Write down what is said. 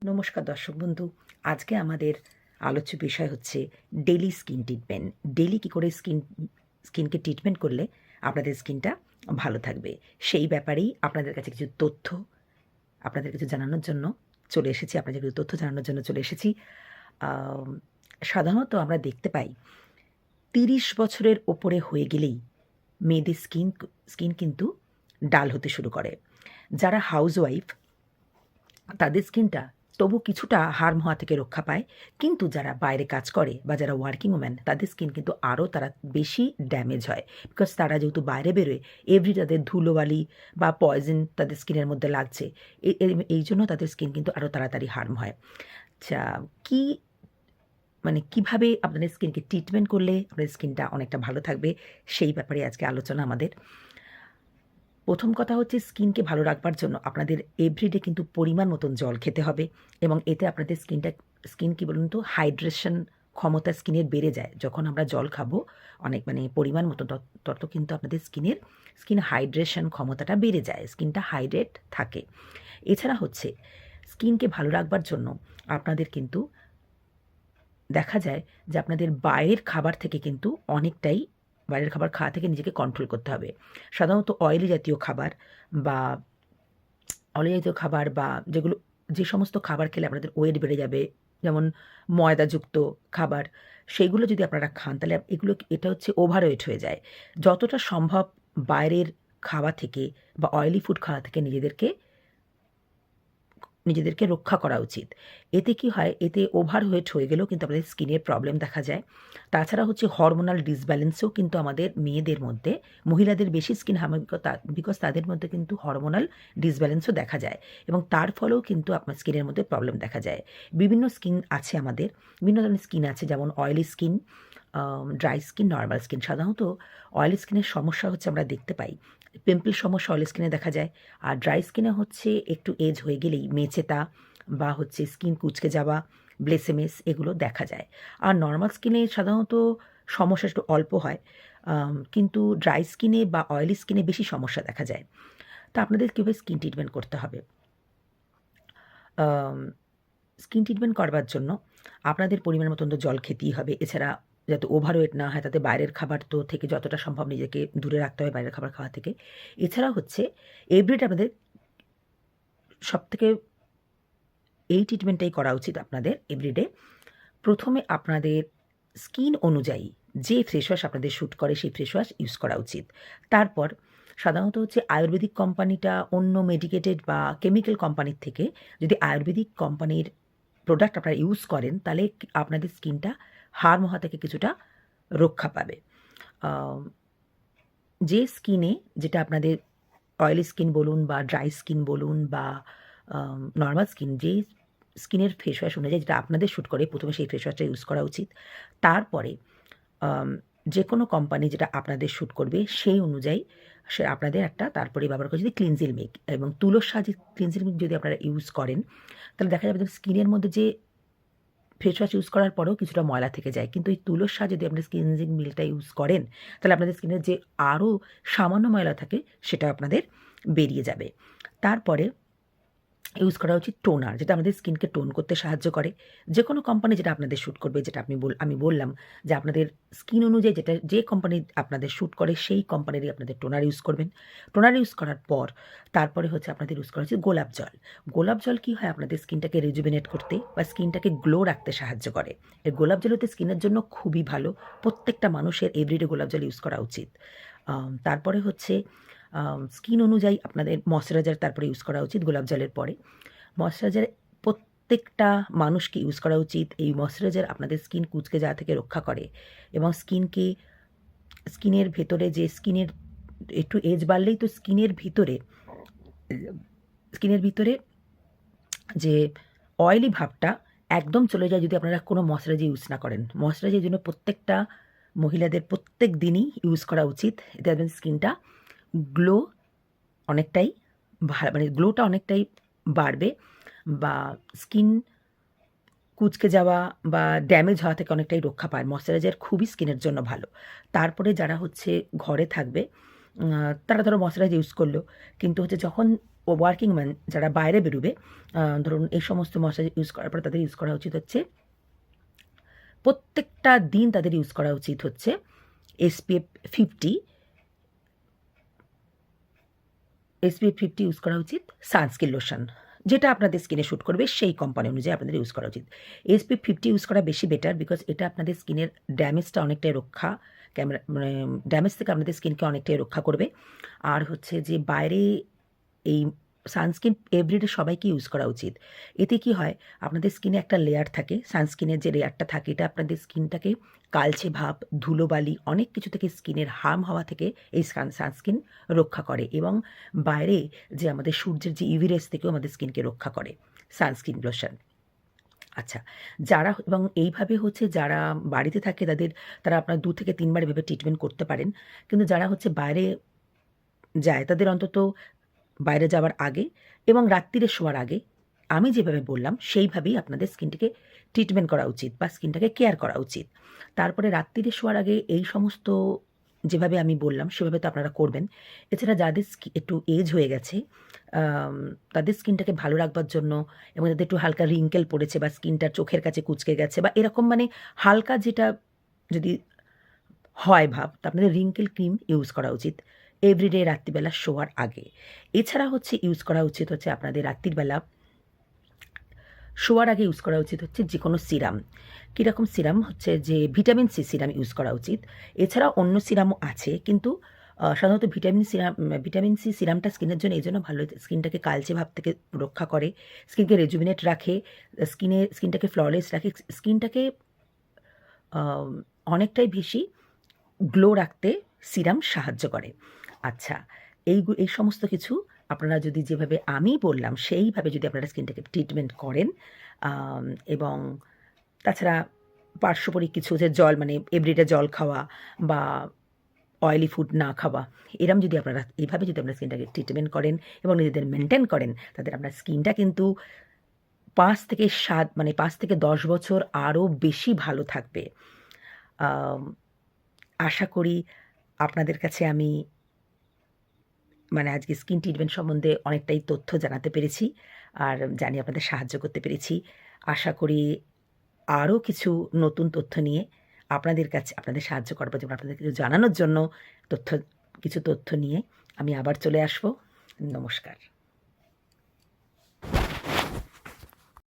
নমস্কার দর্শক বন্ধু। আজকে আমাদের আলোচ্য বিষয় হচ্ছে ডেইলি স্কিন ট্রিটমেন্ট। ডেইলি কী করে স্কিনকে ট্রিটমেন্ট করলে আপনাদের স্কিনটা ভালো থাকবে, সেই ব্যাপারেই আপনাদের কাছে কিছু তথ্য আপনাদের কিছু জানানোর জন্য চলে এসেছি। আপনাদের কিছু তথ্য জানানোর জন্য চলে এসেছি। সাধারণত আমরা দেখতে পাই 30 বছরের ওপরে হয়ে গেলেই মেয়েদের স্কিন কিন্তু ডাল হতে শুরু করে। যারা হাউসওয়াইফ তাদের স্কিনটা তবু কিছুটা হার্ম হওয়া থেকে রক্ষা পায়, কিন্তু যারা বাইরে কাজ করে বা যারা ওয়ার্কিং ওম্যান তাদের স্কিন কিন্তু আরও তারা বেশি ড্যামেজ হয়, বিকজ তারা যেহেতু বাইরে বেরোয় এভরি তাদের ধুলোবালি বা পয়জন তাদের স্কিনের মধ্যে লাগছে, এই জন্য তাদের স্কিন কিন্তু আরও তাড়াতাড়ি হার্ম হয়। আচ্ছা, কীভাবে আপনাদের স্কিনকে ট্রিটমেন্ট করলে আপনাদের স্কিনটা অনেকটা ভালো থাকবে, সেই ব্যাপারে আজকে আলোচনা আমাদের। প্রথম কথা হচ্ছে, স্কিনকে ভালো রাখবার জন্য আপনাদের এভরিডে কিন্তু পরিমাণ মতন জল খেতে হবে, এবং এতে আপনাদের স্কিন কী বলুন তো, হাইড্রেশন ক্ষমতা স্কিনের বেড়ে যায়। যখন আমরা জল খাবো অনেক পরিমাণ মতো, তত কিন্তু আপনাদের স্কিন হাইড্রেশন ক্ষমতাটা বেড়ে যায়, স্কিনটা হাইড্রেট থাকে। এছাড়া হচ্ছে স্কিনকে ভালো রাখবার জন্য আপনাদের কিন্তু দেখা যায় যে আপনাদের বাইরের খাবার থেকে কিন্তু অনেকটাই বাইরের খাবার খাওয়া থেকে নিজেকে কন্ট্রোল করতে হবে। সাধারণত অয়েলি জাতীয় খাবার বা যে সমস্ত খাবার খেলে আপনাদের ওয়েট বেড়ে যাবে, যেমন ময়দাযুক্ত খাবার, সেইগুলো যদি আপনারা খান তাহলে এটা হচ্ছে ওভারওয়েট হয়ে যায়। যতটা সম্ভব বাইরের খাওয়া থেকে বা অয়েলি ফুড খাওয়া থেকে নিজেদেরকে রক্ষা করা উচিত। এতে কি হয়, এতে ওভারওয়েট হয়ে গেলেও কিন্তু আমাদের স্কিনের প্রবলেম দেখা যায়। তাছাড়া হচ্ছে হরমোনাল ডিসব্যালেন্সও কিন্তু আমাদের মেয়েদের মধ্যে, মহিলাদের বেশি স্কিন হার্মনিকতা, বিকজ তাদের মধ্যে কিন্তু হরমোনাল ডিসব্যালেন্সও দেখা যায়, এবং তার ফলেও কিন্তু আপনার স্কিনের মধ্যে প্রবলেম দেখা যায়। বিভিন্ন স্কিন আছে আমাদের, বিভিন্ন ধরনের স্কিন আছে, যেমন oily skin, dry skin, normal skin. সাধারণত অয়েলি স্কিনের সমস্যা হচ্ছে আমরা দেখতে পাই পিম্পল সমস্যা অয়েলি স্কিনে দেখা যায়, আর ড্রাই স্কিনে হচ্ছে একটু এজ হয়ে গেলেই মেচেতা বা হচ্ছে স্কিন কুঁচকে যাওয়া, ব্লেসেমেস, এগুলো দেখা যায়। আর নর্মাল স্কিনে সাধারণত সমস্যা একটু অল্প হয়, কিন্তু ড্রাই স্কিনে বা অয়েলি স্কিনে বেশি সমস্যা দেখা যায়। তা আপনাদের কীভাবে স্কিন ট্রিটমেন্ট করতে হবে? স্কিন ট্রিটমেন্ট করবার জন্য আপনাদের পরিমাণ মতন তো জল খেতেই হবে। এছাড়া যাতে ওভারওয়েট না হয়, তাতে বাইরের খাবার থেকে যতটা সম্ভব নিজেকে দূরে রাখতে হবে বাইরের খাবার খাওয়া থেকে। এছাড়া হচ্ছে এভরিডে আপনাদের সবথেকে এই ট্রিটমেন্টটাই করা উচিত আপনাদের এভরিডে। প্রথমে আপনাদের স্কিন অনুযায়ী যে ফেস ওয়াশ আপনাদের শ্যুট করে সেই ফেস ওয়াশ ইউজ করা উচিত। তারপর সাধারণত হচ্ছে আয়ুর্বেদিক কোম্পানিটা অন্য মেডিকেটেড বা কেমিক্যাল কোম্পানির থেকে যদি আয়ুর্বেদিক কোম্পানির প্রোডাক্ট আপনারা ইউজ করেন, তাহলে আপনাদের স্কিনটা হার্ম হওয়া থেকে কিছুটা রক্ষা পাবে। যে স্কিনে, যেটা আপনাদের অয়েলি স্কিন বলুন বা ড্রাই স্কিন বলুন বা নর্মাল স্কিন, যেই স্কিনের ফেস ওয়াশ অনুযায়ী যেটা আপনাদের শ্যুট করে, প্রথমে সেই ফেস ওয়াশটা ইউজ করা উচিত। তারপরে যে কোনো কোম্পানি যেটা আপনাদের শ্যুট করবে সেই অনুযায়ী সে আপনাদের তারপরে ব্যবহার করে যদি ক্লিনজিং মিল্ক এবং তুলোর সাহায্যে ক্লিনজিং মিল্ক যদি আপনারা ইউজ করেন, তাহলে দেখা যাবে স্কিনের মধ্যে যে ফেস ওয়াশ ইউজ করার পরেও কিছুটা ময়লা থেকে যায়, কিন্তু এই তুলোর সাহায্যে যদি আপনারা ক্লিনজিং মিল্কটা ইউজ করেন, তাহলে আপনাদের স্কিনের যে আরও সামান্য ময়লা থাকে সেটা আপনাদের বেরিয়ে যাবে। তারপরে ইউজ করা উচিত টোনার, যেটা আমাদের স্কিনকে টোন করতে সাহায্য করে। যে কোনো কোম্পানি যেটা আপনাদের শ্যুট করবে, যেটা আমি বললাম যে আপনাদের স্কিন অনুযায়ী যে কোম্পানি আপনাদের শ্যুট করে সেই কোম্পানিরই আপনাদের টোনার ইউজ করবেন। টোনার ইউজ করার পর তারপরে হচ্ছে আপনাদের ইউজ করা উচিত গোলাপ জল। গোলাপ জল কী হয়, আপনাদের স্কিনটাকে রিজুভিনেট করতে বা স্কিনটাকে গ্লো রাখতে সাহায্য করে। এই গোলাপ জল হতে স্কিনের জন্য খুবই ভালো। প্রত্যেকটা মানুষের এভরিডে গোলাপ জল ইউজ করা উচিত। তারপরে হচ্ছে স্কিন অনুযায়ী আপনাদের ময়শ্চারাইজার তারপরে ইউজ করা উচিত গোলাপ জলের পরে। ময়শ্চারাইজার প্রত্যেকটা মানুষকে ইউজ করা উচিত। এই ময়শ্চারাইজার আপনাদের স্কিন কুঁচকে যাওয়া থেকে রক্ষা করে, এবং স্কিনের ভেতরে যে স্কিনের একটু এজ বাড়লেই তো স্কিনের ভিতরে যে অয়েলি ভাবটা একদম চলে যায় যদি আপনারা কোনো ময়শ্চারাইজার ইউজ না করেন। ময়শ্চারাইজারের জন্য প্রত্যেকটা মহিলাদের প্রত্যেক দিনই ইউজ করা উচিত। এতে আপনাদের স্কিনটা গ্লো অনেকটাই গ্লোটা অনেকটাই বাড়বে, বা স্কিন কুঁচকে যাওয়া বা ড্যামেজ হওয়া থেকে অনেকটাই রক্ষা পায়। ময়শ্চারাইজার খুবই স্কিনের জন্য ভালো। তারপরে যারা হচ্ছে ঘরে থাকবে, তারা ধরো ময়শ্চারাইজার ইউজ করলো, কিন্তু হচ্ছে যখন ওয়ার্কিং ম্যান যারা বাইরে বেরোবে, ধরুন এই সমস্ত ময়শ্চারাইজার ইউজ করার পর তাদের ইউজ করা উচিত হচ্ছে, প্রত্যেকটা দিন তাদের ইউজ করা উচিত হচ্ছে SPF 50 ইউজ করা উচিত সানস্ক্রিন লোশন, যেটা আপনাদের স্কিনে শ্যুট করবে সেই কোম্পানি অনুযায়ী আপনাদের ইউজ করা উচিত। SPF 50 ইউজ করা বেশি বেটার, বিকজ এটা আপনাদের স্কিনের ড্যামেজটা অনেকটাই রক্ষা, মানে ড্যামেজ থেকে আপনাদের স্কিনকে অনেকটাই রক্ষা করবে। আর হচ্ছে যে বাইরে এই সানস্ক্রিন এভরিডে সবাইকে ইউজ করা উচিত। এতে কি হয়, আপনাদের স্কিনে একটা লেয়ার থাকে, সানস্ক্রিনের যে লেয়ারটা থাকে এটা আপনাদের স্কিনটাকে কালচে ভাব, ধুলোবালি অনেক কিছু থেকে স্কিনের হার্ম হওয়া থেকে এই সানস্ক্রিন রক্ষা করে, এবং বাইরে যে আমাদের সূর্যের যে ইউভি রেস থেকেও আমাদের স্কিনকে রক্ষা করে সানস্ক্রিন লোশন। আচ্ছা, যারা এবং এইভাবে হচ্ছে যারা বাড়িতে থাকে তারা আপনার 2 থেকে 3 বার এভাবে ট্রিটমেন্ট করতে পারেন। কিন্তু যারা হচ্ছে বাইরে যায় তাদের অন্তত বাইরে যাওয়ার আগে এবং রাত্তিরে শোয়ার আগে আমি যেভাবে বললাম সেইভাবেই আপনাদের স্কিনটাকে ট্রিটমেন্ট করা উচিত বা স্কিনটাকে কেয়ার করা উচিত। তারপরে রাত্তিরে শোয়ার আগে এই সমস্ত যেভাবে আমি বললাম সেভাবে তো আপনারা করবেন। এছাড়া যাদের একটু এজ হয়ে গেছে, তাদের স্কিনটাকে ভালো রাখবার জন্য, এবং যাদের একটু হালকা রিঙ্কেল পড়েছে বা স্কিনটা চোখের কাছে কুঁচকে গেছে বা এরকম মানে হালকা যেটা যদি হয় ভাব, তো আপনাদের রিঙ্কেল ক্রিম ইউজ করা উচিত এভরিডে রাত্রিবেলা শোয়ার আগে। এছাড়া হচ্ছে ইউজ করা উচিত হচ্ছে আপনাদের রাত্রিবেলা শোয়ার আগে ইউজ করা উচিত হচ্ছে যে কোনো সিরাম। কীরকম সিরাম হচ্ছে যে ভিটামিন সি সিরাম ইউজ করা উচিত। এছাড়াও অন্য সিরামও আছে, কিন্তু সাধারণত ভিটামিন সি সিরামটা স্কিনের জন্য এই জন্য ভালো, স্কিনটাকে কালচে ভাব থেকে রক্ষা করে, স্কিনকে রেজুভিনেট রাখে, স্কিনটাকে ফ্ললেস রাখে, স্কিনটাকে অনেকটাই বেশি গ্লো রাখতে সিরাম সাহায্য করে। আচ্ছা, এই সমস্ত কিছু আপনারা যদি যেভাবে আমি বললাম সেইভাবে যদি আপনারা স্কিনটাকে ট্রিটমেন্ট করেন, এবং তাছাড়া পার্শ্বপরিক কিছু যে জল মানে এভরিডে জল খাওয়া বা অয়েলি ফুড না খাওয়া, এরম যদি আপনারা এইভাবে যদি আপনারা স্কিনটাকে ট্রিটমেন্ট করেন এবং নিজেদের মেনটেন করেন, তাদের আপনার স্কিনটা কিন্তু 5 থেকে 10 বছর আরও বেশি ভালো থাকবে। আশা করি আপনাদের কাছে আমি আজকে স্কিন ট্রিটমেন্ট সম্বন্ধে অনেকটাই তথ্য জানাতে পেরেছি, আর জানি আপনাদের সাহায্য করতে পেরেছি। আশা করি আরও কিছু নতুন তথ্য নিয়ে আপনাদের সাহায্য করবার জন্য, আপনাদের কিছু জানানোর জন্য কিছু তথ্য নিয়ে আমি আবার চলে আসবো। নমস্কার।